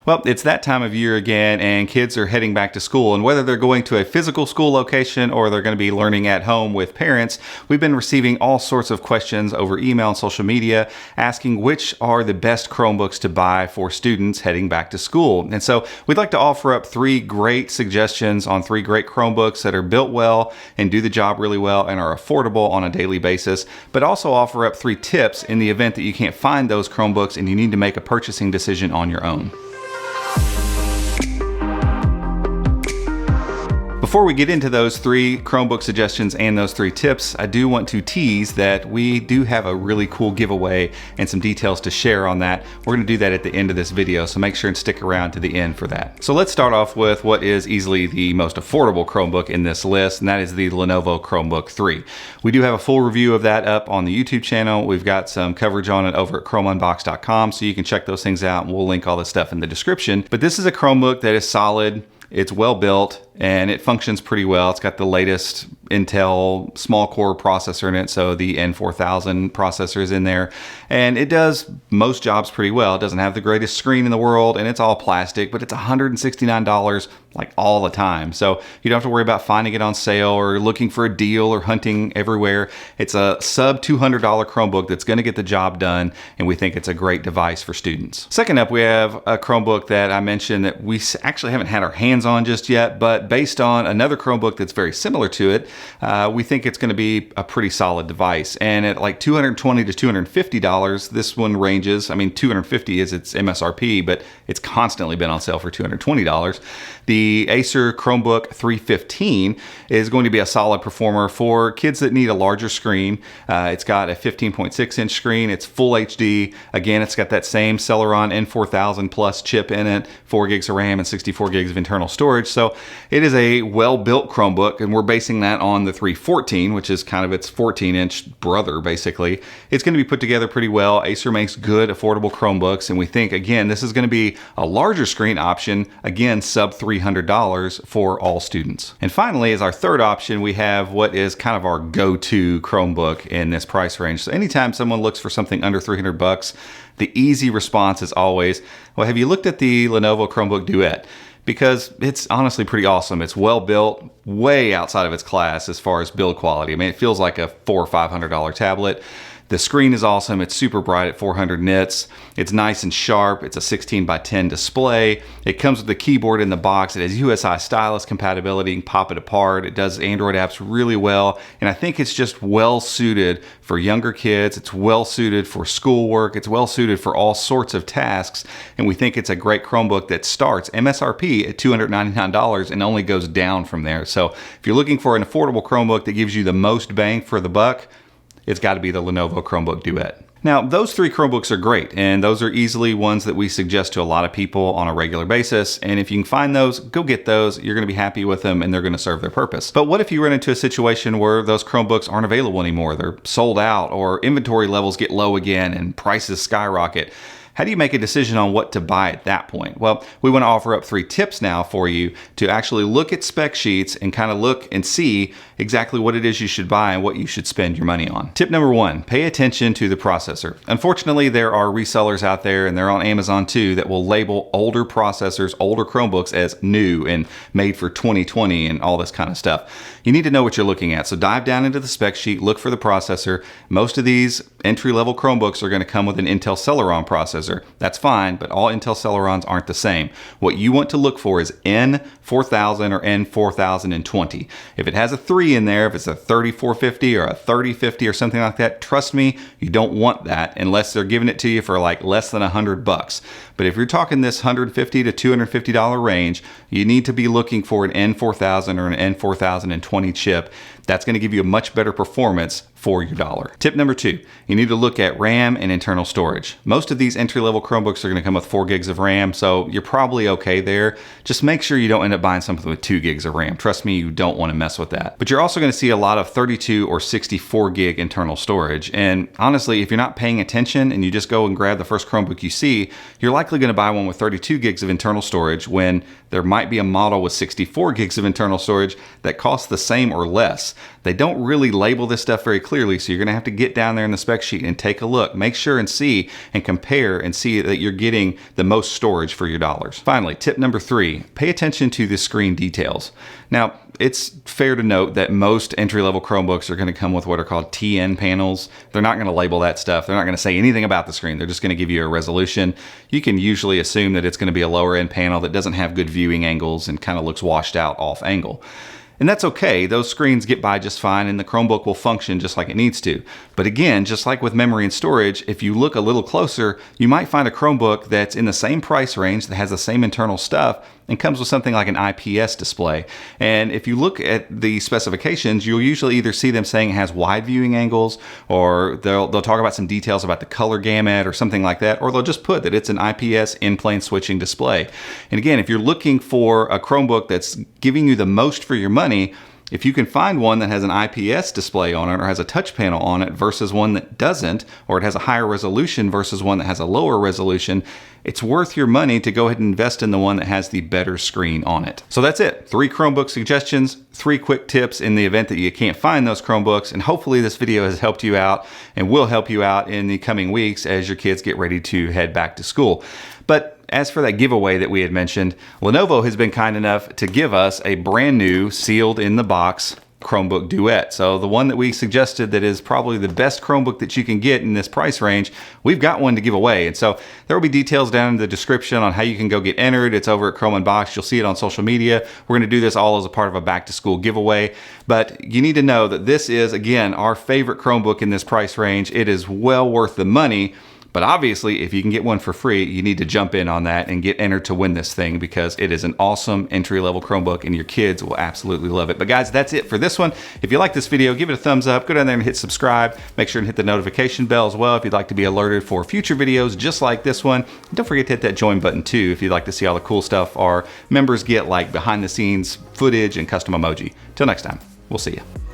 Well, it's that time of year again, and kids are heading back to school. And whether they're going to a physical school location or they're going to be learning at home with parents, we've been receiving all sorts of questions over email and social media asking which are the best Chromebooks to buy for students heading back to school. And so we'd like to offer up 3 great suggestions on 3 great Chromebooks that are built well and do the job really well and are affordable on a daily basis, but also offer up 3 tips in the event that you can't find those Chromebooks and you need to make a purchasing decision on your own. Before we get into those 3 Chromebook suggestions and those 3 tips, I do want to tease that we do have a really cool giveaway and some details to share on that. We're going to do that at the end of this video, so make sure and stick around to the end for that. So let's start off with what is easily the most affordable Chromebook in this list, and that is the Lenovo Chromebook 3. We do have a full review of that up on the YouTube channel. We've got some coverage on it over at chromeunbox.com, so you can check those things out, and we'll link all the stuff in the description. But this is a Chromebook that is solid. It's well built and it functions pretty well. It's got the latest Intel small core processor in it, so the N4000 processor is in there, and it does most jobs pretty well. It doesn't have the greatest screen in the world, and it's all plastic, but it's $169 like all the time, so you don't have to worry about finding it on sale or looking for a deal or hunting everywhere. It's a sub $200 Chromebook that's going to get the job done, and we think it's a great device for students. Second up, we have a Chromebook that I mentioned that we actually haven't had our hands on just yet, but based on another Chromebook that's very similar to it, we think it's going to be a pretty solid device. And at like $220 to $250, this one ranges. I mean, $250 is its MSRP, but it's constantly been on sale for $220. The Acer Chromebook 315 is going to be a solid performer for kids that need a larger screen. It's got a 15.6-inch screen. It's full HD. Again, it's got that same Celeron N4000 Plus chip in it, 4 gigs of RAM and 64 gigs of internal storage. So it is a well-built Chromebook, and we're basing that on the 314, which is kind of its 14-inch brother, basically. It's going to be put together pretty well. Acer makes good, affordable Chromebooks, and we think, again, this is going to be a larger screen option, again, sub $300 for all students. And finally, as our third option, we have what is kind of our go-to Chromebook in this price range. So anytime someone looks for something under $300, the easy response is always, well, have you looked at the Lenovo Chromebook Duet? Because it's honestly pretty awesome. It's well built, way outside of its class as far as build quality. I mean, it feels like a $400 or $500 tablet. The screen is awesome. It's super bright at 400 nits. It's nice and sharp. It's a 16:10 display. It comes with the keyboard in the box. It has USI stylus compatibility. You can pop it apart. It does Android apps really well. And I think it's just well suited for younger kids. It's well suited for schoolwork. It's well suited for all sorts of tasks. And we think it's a great Chromebook that starts MSRP at $299 and only goes down from there. So if you're looking for an affordable Chromebook that gives you the most bang for the buck, it's got to be the Lenovo Chromebook Duet. Now, those 3 Chromebooks are great, and those are easily ones that we suggest to a lot of people on a regular basis. And if you can find those, go get those. You're going to be happy with them, and they're going to serve their purpose. But what if you run into a situation where those Chromebooks aren't available anymore? They're sold out, or inventory levels get low again, and prices skyrocket? How do you make a decision on what to buy at that point? Well, we want to offer up 3 tips now for you to actually look at spec sheets and kind of look and see exactly what it is you should buy and what you should spend your money on. Tip number 1, pay attention to the processor. Unfortunately, there are resellers out there, and they're on Amazon too, that will label older processors, older Chromebooks as new and made for 2020 and all this kind of stuff. You need to know what you're looking at. So dive down into the spec sheet, look for the processor. Most of these entry-level Chromebooks are going to come with an Intel Celeron processor. That's fine, but all Intel Celerons aren't the same. What you want to look for is N4000 or N4020. If it has a 3 in there, if it's a 3450 or a 3050 or something like that, trust me, you don't want that unless they're giving it to you for like less than $100. But if you're talking this $150 to $250 range, you need to be looking for an N4000 or an N4020 chip. That's going to give you a much better performance for your dollar. Tip number 2, you need to look at RAM and internal storage. Most of these entry-level Chromebooks are going to come with 4 gigs of RAM, so you're probably okay there. Just make sure you don't end up buying something with 2 gigs of RAM. Trust me, you don't want to mess with that. But you're also going to see a lot of 32 or 64 gig internal storage. And honestly, if you're not paying attention and you just go and grab the first Chromebook you see, you're likely likely going to buy one with 32 gigs of internal storage when there might be a model with 64 gigs of internal storage that costs the same or less. They don't really label this stuff very clearly, so you're going to have to get down there in the spec sheet and take a look. Make sure and see and compare and see that you're getting the most storage for your dollars. Finally, tip number 3, pay attention to the screen details. Now, it's fair to note that most entry-level Chromebooks are going to come with what are called TN panels. They're not going to label that stuff. They're not going to say anything about the screen. They're just going to give you a resolution. You can usually assume that it's going to be a lower-end panel that doesn't have good viewing angles and kind of looks washed out off angle. And that's okay. Those screens get by just fine and the Chromebook will function just like it needs to. But again, just like with memory and storage, if you look a little closer, you might find a Chromebook that's in the same price range that has the same internal stuff and comes with something like an IPS display. And if you look at the specifications, you'll usually either see them saying it has wide viewing angles, or they'll talk about some details about the color gamut or something like that, or they'll just put that it's an IPS in-plane switching display. And again, if you're looking for a Chromebook that's giving you the most for your money, if you can find one that has an IPS display on it or has a touch panel on it versus one that doesn't, or it has a higher resolution versus one that has a lower resolution, it's worth your money to go ahead and invest in the one that has the better screen on it. So that's it. 3 Chromebook suggestions, 3 quick tips in the event that you can't find those Chromebooks, and hopefully this video has helped you out and will help you out in the coming weeks as your kids get ready to head back to school. But as for that giveaway that we had mentioned, Lenovo has been kind enough to give us a brand new sealed in the box Chromebook Duet. So the one that we suggested that is probably the best Chromebook that you can get in this price range, we've got one to give away. And so there will be details down in the description on how you can go get entered. It's over at Chrome Unboxed. You'll see it on social media. We're going to do this all as a part of a back to school giveaway. But you need to know that this is, again, our favorite Chromebook in this price range. It is well worth the money. But obviously, if you can get one for free, you need to jump in on that and get entered to win this thing because it is an awesome entry-level Chromebook and your kids will absolutely love it. But guys, that's it for this one. If you like this video, give it a thumbs up. Go down there and hit subscribe. Make sure and hit the notification bell as well if you'd like to be alerted for future videos just like this one. And don't forget to hit that join button too if you'd like to see all the cool stuff our members get, like behind-the-scenes footage and custom emoji. Till next time, we'll see you.